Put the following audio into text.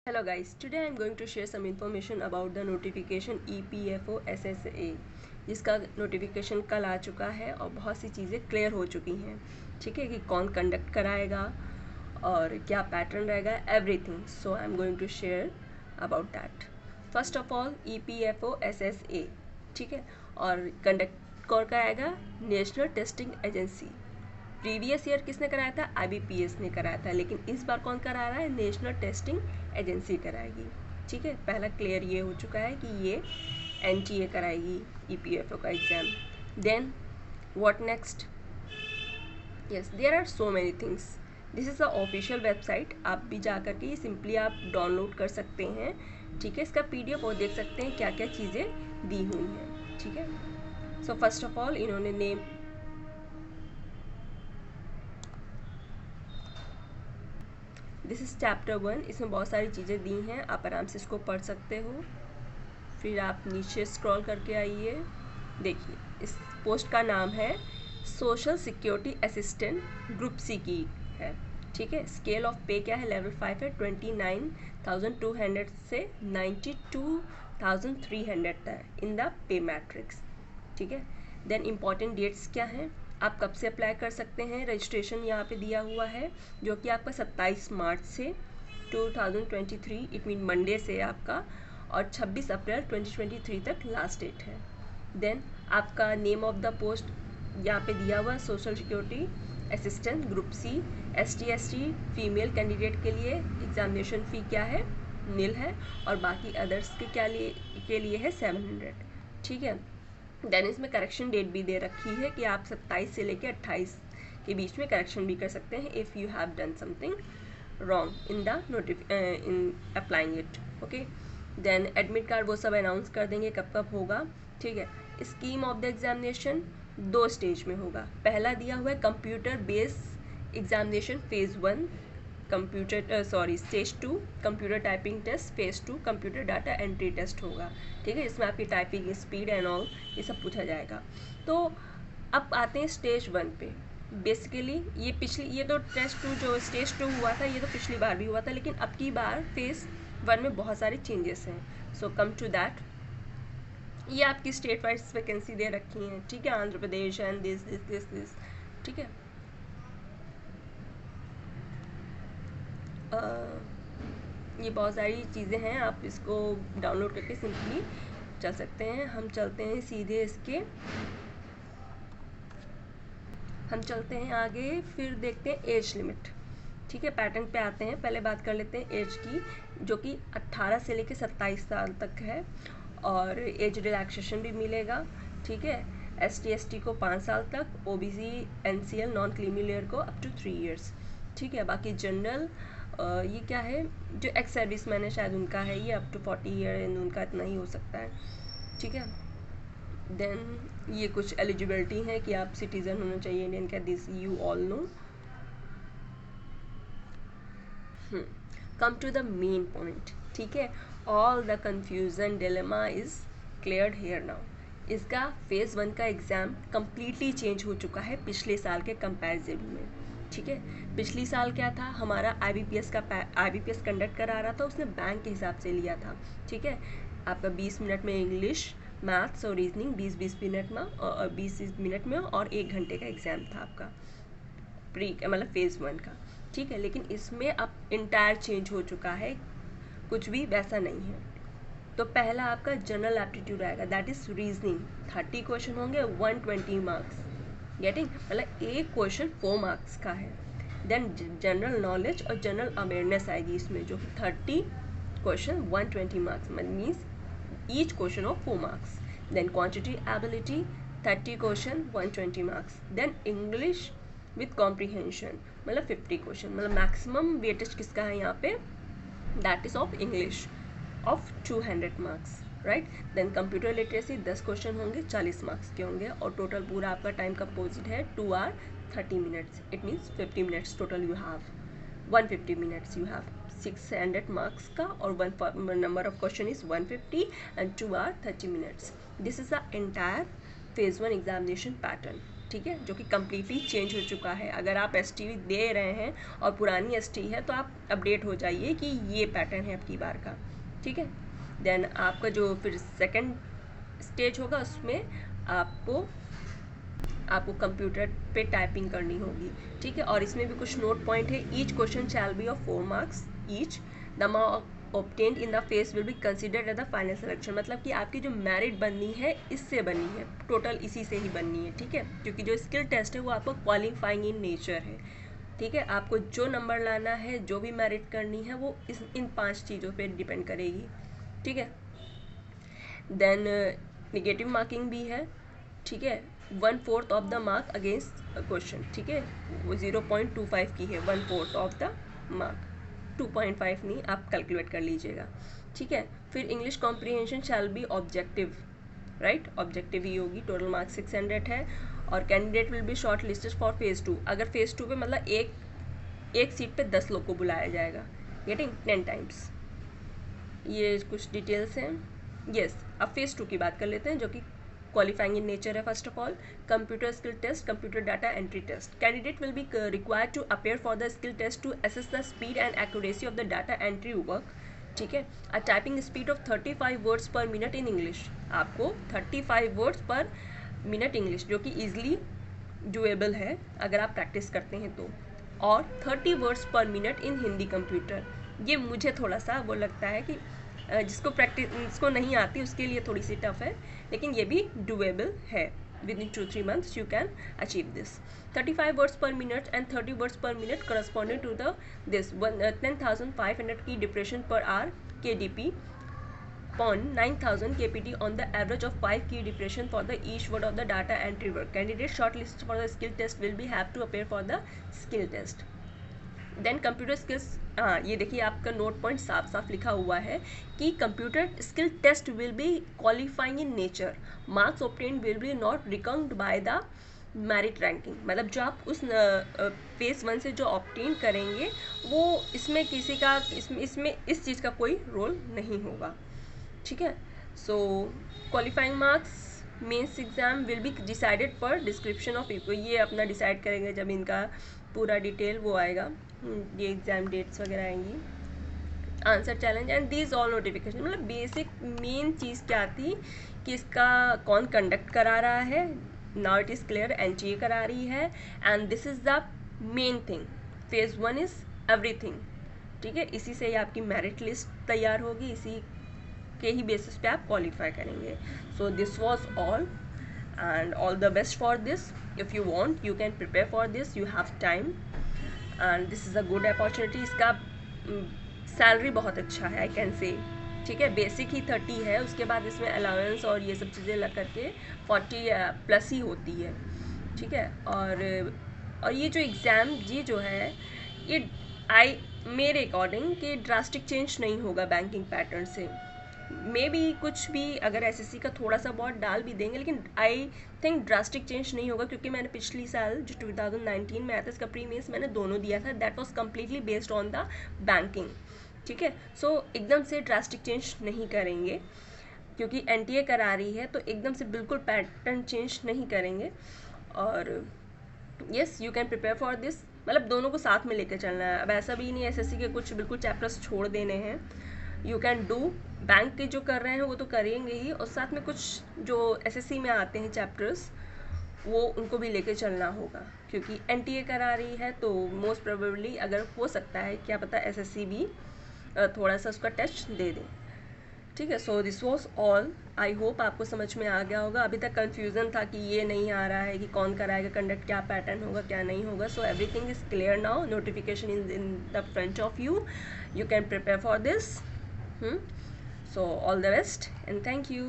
Hello guys, today I am going to share some information about the notification EPFO SSA जिसका notification कल आ चुका है और बहुत सी चीज़ें क्लियर हो चुकी हैं। ठीक है कि कौन कंडक्ट कराएगा और क्या पैटर्न रहेगा, everything. So I am going to share about that. First of all EPFO SSA, ठीक है, और कंडक्ट कौन कराएगा? National testing agency. Previous year किसने कराया था? IBPS ने कराया था, लेकिन इस बार कौन करा रहा है? नेशनल टेस्टिंग एजेंसी कराएगी। ठीक है, पहला क्लियर ये हो चुका है कि ये NTA कराएगी EPFO का exam. Then what next? Yes, there are so many things. This is the official website. आप भी जा कर के सिंपली आप डाउनलोड कर सकते हैं। ठीक है, इसका PDF और देख सकते हैं क्या क्या चीज़ें दी हुई हैं। ठीक है, सो फर्स्ट ऑफ ऑल इन्होंने नेम, दिस इज़ चैप्टर 1। इसमें बहुत सारी चीज़ें दी हैं, आप आराम से इसको पढ़ सकते हो। फिर आप नीचे स्क्रॉल करके आइए, देखिए इस पोस्ट का नाम है social security assistant, group C की है। ठीक है, स्केल ऑफ पे क्या है? लेवल 5 है, 29,200 से 92,300 तक इन द पे मैट्रिक्स। ठीक है, देन इम्पॉर्टेंट डेट्स क्या हैं? आप कब से अप्लाई कर सकते हैं? रजिस्ट्रेशन यहाँ पे दिया हुआ है जो कि आपका 27 मार्च से 2023, इट मीन मंडे से आपका, और 26 अप्रैल 2023 तक लास्ट डेट है। देन आपका नेम ऑफ द पोस्ट यहाँ पे दिया हुआ, social security assistant group C। ST female candidate के लिए एग्जामिनेशन फ़ी क्या है? नील है, और बाकी अदर्स के लिए है 700। ठीक है, देन इसमें करेक्शन डेट भी दे रखी है कि आप 27 से लेकर 28 के बीच में करेक्शन भी कर सकते हैं if you have done something wrong in applying it. Okay, then admit card वो सब अनाउंस कर देंगे कब कब होगा। ठीक है, scheme of the examination 2 stage में होगा। पहला दिया हुआ है computer based examination phase 1, stage 2 computer typing test, phase 2 computer data entry test होगा। ठीक है, इसमें आपकी टाइपिंग स्पीड एंड ऑल ये सब पूछा जाएगा। तो अब आते हैं स्टेज 1 पे। बेसिकली ये तो टेस्ट 2 जो स्टेज 2 हुआ था, ये तो पिछली बार भी हुआ था, लेकिन अब की बार फेज़ 1 में बहुत सारे चेंजेस हैं। सो कम टू दैट, ये आपकी स्टेट वाइज वैकेंसी दे रखी हैं। ठीक है, आंध्र प्रदेश एंड दिस। ठीक है, ये बहुत सारी चीज़ें हैं, आप इसको डाउनलोड करके सिंपली चल सकते हैं। हम चलते हैं आगे, फिर देखते हैं एज लिमिट। ठीक है, पैटर्न पे आते हैं। पहले बात कर लेते हैं एज की, जो कि 18 से लेकर 27 साल तक है, और एज रिलैक्सेशन भी मिलेगा। ठीक है, ST को 5 साल तक, OBC NCL non creamy layer को अप टू 3 ईयर्स। ठीक है, बाकी जनरल ये क्या है, जो एक्स सर्विस मैन है शायद उनका है ये अप टू 40 ईयर, उनका इतना ही हो सकता है। ठीक है, देन ये कुछ एलिजिबिलिटी है कि आप सिटीज़न होना चाहिए इंडियन का, this you all know. Come to the main point. ठीक है, all the confusion dilemma is cleared here now. इसका फेज़ 1 का एग्ज़ाम कम्प्लीटली चेंज हो चुका है पिछले साल के कंपैरिजन में। ठीक है, पिछली साल क्या था हमारा, IBPS कंडक्ट करा रहा था, उसने बैंक के हिसाब से लिया था। ठीक है, आपका 20 मिनट में इंग्लिश, मैथ्स और रीजनिंग 20-20 मिनट में, और 20 मिनट में, और 1 घंटे का एग्ज़ाम था आपका मतलब फेज़ 1 का। ठीक है, लेकिन इसमें अब इंटायर चेंज हो चुका है, कुछ भी वैसा नहीं है। तो पहला आपका जनरल एप्टीट्यूड आएगा, दैट इज रीजनिंग। 30 क्वेश्चन होंगे, 120 मार्क्स। गेटिंग, मतलब एक क्वेश्चन 4 मार्क्स का है। देन जनरल नॉलेज और जनरल अवेयरनेस आएगी इसमें, जो 30 question 120 marks means each question of 4 marks. Then quantity ability 30 question 120 marks. Then English with comprehension मतलब 50 क्वेश्चन, मतलब मैक्सिमम वेटेज किसका है यहाँ पे, that is of English of 200 marks, right. Then computer literacy 10 question होंगे, 40 मार्क्स के होंगे, और टोटल पूरा आपका टाइम कंपोजिट है 2 hour 30 minutes, it means 50 minutes total you have, 150 minutes you have, 600 marks का, और one number of question is 150 and 2 hour 30 minutes. This is the entire phase 1 examination pattern. ठीक है, जो कि कम्प्लीटली चेंज हो चुका है। अगर आप ST दे रहे हैं और पुरानी ST है तो आप अपडेट हो जाइए कि ये पैटर्न है आपकी बार का, ठीक है। देन आपका जो फिर सेकंड स्टेज होगा उसमें आपको कंप्यूटर पे टाइपिंग करनी होगी, ठीक है। और इसमें भी कुछ नोट पॉइंट है। Each question shall be of 4 marks each. The mark obtained in the phase will be considered as the final selection. मतलब कि आपकी जो मेरिट बननी है इससे बननी है, टोटल इसी से ही बननी है, ठीक है। क्योंकि जो स्किल टेस्ट है वो आपको क्वालिफाइंग इन नेचर है, ठीक है। आपको जो नंबर लाना है, जो भी मेरिट करनी है, वो इन 5 चीज़ों पे डिपेंड करेगी, ठीक है। देन निगेटिव मार्किंग भी है, ठीक है। 1/4 of the mark against question, ठीक है। वो 0.25 की है 1/4 ऑफ द मार्क, 2.5 नहीं, आप कैलकुलेट कर लीजिएगा, ठीक है। फिर English comprehension shall be objective, right, objective ही होगी। टोटल मार्क 600 है। और candidate will be short listed for phase 2। अगर फेज़ 2 पे मतलब एक सीट पे 10 लोग को बुलाया जाएगा, गेटिंग 10 टाइम्स। ये कुछ डिटेल्स हैं। यस, अब फेज़ 2 की बात कर लेते हैं, जो कि क्वालिफाइंग इन नेचर है। First of all, computer skill test, computer data entry test. Candidate will be required to appear for the skill test to assess the speed and accuracy of the data entry work, ठीक है। A typing speed of 35 words per minute in English. आपको 35 words per minute English, जो कि easily doable है अगर आप practice करते हैं तो। और 30 वर्ड्स पर मिनट इन हिंदी कंप्यूटर। ये मुझे थोड़ा सा वो लगता है कि जिसको नहीं आती उसके लिए थोड़ी सी टफ है, लेकिन ये भी डुएबल है। With in 2-3 months you can achieve this. 35 words per minute and 30 words per minute corresponding to the 10,500 key depression per hour KDP upon 9,000 kpt on the average of 5 key depression for the each word of the data entry work. Candidate shortlisted for the skill test will be have to appear for the skill test. Then computer skills, हाँ ये देखिए आपका note point साफ साफ लिखा हुआ है कि computer skill test will be qualifying in nature. Marks obtain will be not recognised by the merit ranking. मतलब जो आप उस फेज़ 1 से जो ऑब्टेन करेंगे वो इसमें किसी का इसमें इस चीज़ का कोई रोल नहीं होगा, ठीक है। So qualifying marks mains exam will be decided पर डिस्क्रिप्शन ऑफ पीपल। ये अपना डिसाइड करेंगे जब इनका पूरा डिटेल वो आएगा, ये एग्ज़ाम डेट्स वगैरह आएंगी। Answer challenge and these all notification. मतलब बेसिक मेन चीज़ क्या थी कि इसका कौन कंडक्ट करा रहा है। Now it is clear, NTA करा रही है and this is the main thing. Phase 1 is everything, ठीक है। इसी से ही आपकी मेरिट लिस्ट तैयार होगी, इसी के ही बेसिस पे आप क्वालिफाई करेंगे। So this was all and all the best for this. If you want you can prepare for this, you have time and this is a good opportunity. इसका salary बहुत अच्छा है, आई कैन से, ठीक है। Basic ही 30 है, उसके बाद इसमें अलाउंस और ये सब चीज़ें लग करके 40 प्लस ही होती है, ठीक है। और ये जो एग्ज़ाम ये जो है ये मेरे अकॉर्डिंग कि ड्रास्टिक चेंज नहीं होगा बैंकिंग पैटर्न से। मे बी कुछ भी अगर SSC का थोड़ा सा बहुत डाल भी देंगे, लेकिन आई थिंक ड्रास्टिक चेंज नहीं होगा। क्योंकि मैंने पिछली साल जो 2019 में आया था इसका प्री मेंस मैंने दोनों दिया था, that was completely based on the banking, ठीक है। सो एकदम से ड्रास्टिक चेंज नहीं करेंगे, क्योंकि NTA करा रही है तो एकदम से बिल्कुल पैटर्न चेंज नहीं करेंगे। और yes you can prepare for this, मतलब दोनों को साथ में लेकर चलना है। अब ऐसा भी नहीं SSC के कुछ बिल्कुल चैप्टर्स छोड़ देने हैं। यू कैन डू, बैंक के जो कर रहे हैं वो तो करेंगे ही, और साथ में कुछ जो SSC में आते हैं चैप्टर्स वो उनको भी लेके चलना होगा। क्योंकि NTA करा रही है तो मोस्ट प्रोबेबली अगर हो सकता है क्या पता SSC भी थोड़ा सा उसका टेस्ट दे दे, ठीक है। So this was all. I hope आपको समझ में आ गया होगा। अभी तक कन्फ्यूज़न था कि ये नहीं आ रहा है कि कौन कराएगा कंडक्ट, क्या पैटर्न होगा क्या नहीं होगा। So everything is clear now, notification is in the front of you, you can prepare for this. So all the best and thank you.